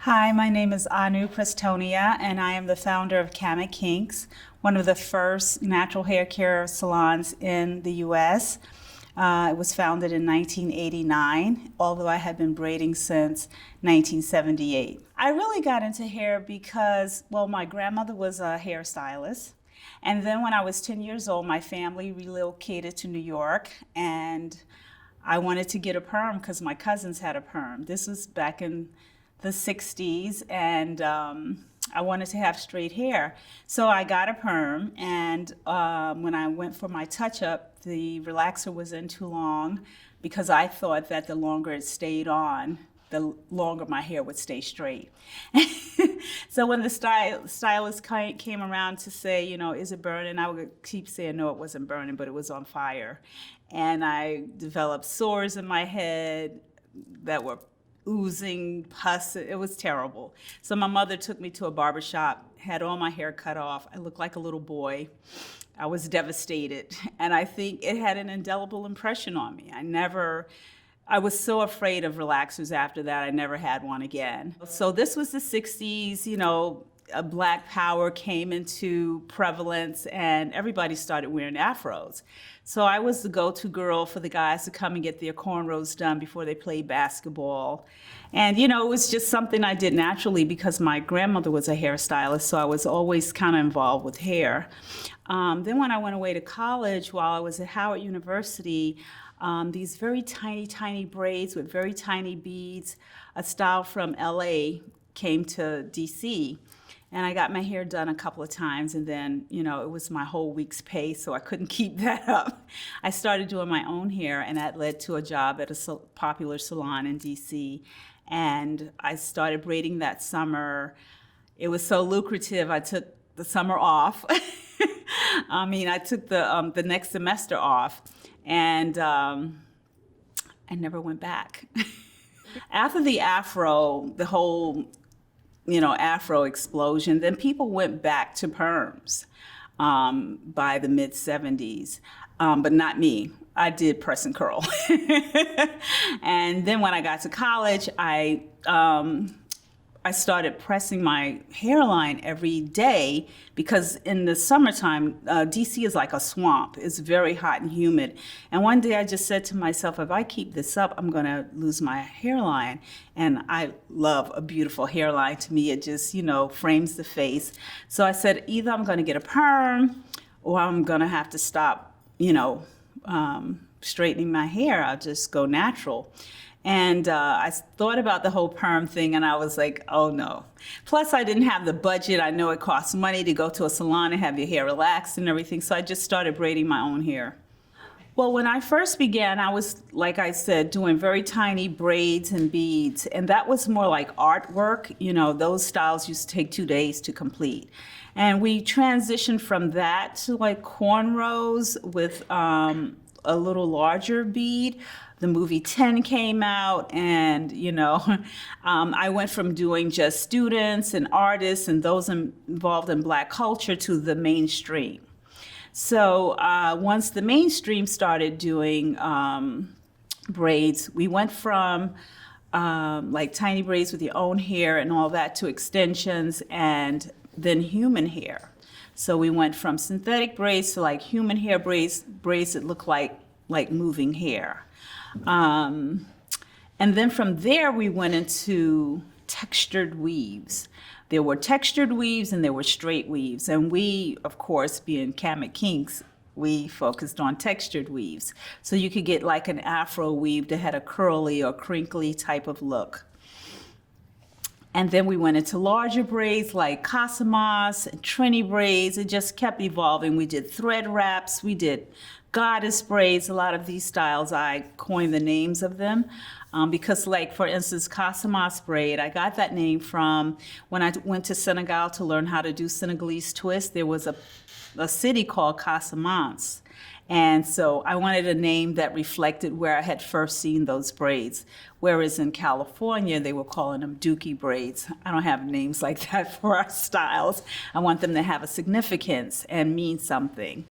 Hi, my name is Aguh Prestonia, and I am the founder of Kami Kinks, one of the first natural hair care salons in the U.S. It was founded in 1989, although I had been braiding since 1978. I really got into hair because, well, my grandmother was a hairstylist. And then when I was 10 years old, my family relocated to New York, and I wanted to get a perm because my cousins had a perm. This was back in the 60s, and I wanted to have straight hair. So I got a perm, and when I went for my touch-up, the relaxer was in too long because I thought that the longer it stayed on, the longer my hair would stay straight. So when the stylist came around to say, you know, is it burning? I would keep saying, no, it wasn't burning, but it was on fire. And I developed sores in my head that were oozing pus. It was terrible. So my mother took me to a barber shop, had all my hair cut off. I looked like a little boy. I was devastated. And I think it had an indelible impression on me. I was so afraid of relaxers after that, I never had one again. So this was the 60s, you know, Black power came into prevalence and everybody started wearing afros. So I was the go-to girl for the guys to come and get their cornrows done before they played basketball. And you know, it was just something I did naturally because my grandmother was a hairstylist, so I was always kind of involved with hair. Then when I went away to college, while I was at Howard University, these very tiny, tiny braids with very tiny beads, a style from LA came to DC. And I got my hair done a couple of times, and then, you know, it was my whole week's pay, so I couldn't keep that up. I started doing my own hair, and that led to a job at a popular salon in DC. And I started braiding that summer. It was so lucrative, I took the summer off. I took the next semester off, and I never went back. After the afro, the whole afro explosion, then people went back to perms by the mid 70s, but not me. I did press and curl. And then when I got to college, I started pressing my hairline every day because in the summertime, DC is like a swamp. It's very hot and humid. And one day I just said to myself, if I keep this up, I'm gonna lose my hairline. And I love a beautiful hairline. To me, it just, frames the face. So I said, either I'm gonna get a perm or I'm gonna have to stop, straightening my hair. I'll just go natural. And I thought about the whole perm thing, and I was like, oh no. Plus, I didn't have the budget. I know it costs money to go to a salon and have your hair relaxed and everything, so I just started braiding my own hair. Well, when I first began, I was, like I said, doing very tiny braids and beads, and that was more like artwork. Those styles used to take 2 days to complete. And we transitioned from that to like cornrows with a little larger bead. The movie 10 came out, and I went from doing just students and artists and those involved in Black culture to the mainstream. So once the mainstream started doing braids, we went from like tiny braids with your own hair and all that to extensions and then human hair. So we went from synthetic braids to like human hair braids that look like moving hair. And then from there, we went into textured weaves. There were textured weaves and there were straight weaves. And we, of course, being Kami Kinks, we focused on textured weaves. So you could get like an afro weave that had a curly or crinkly type of look. And then we went into larger braids like Casamas and Trini braids. It just kept evolving. We did thread wraps, we did goddess braids. A lot of these styles, I coined the names of them because, like, for instance, Casamas braid, I got that name from when I went to Senegal to learn how to do Senegalese twist. There was a city called Casamance. And so I wanted a name that reflected where I had first seen those braids. Whereas in California, they were calling them dookie braids. I don't have names like that for our styles. I want them to have a significance and mean something.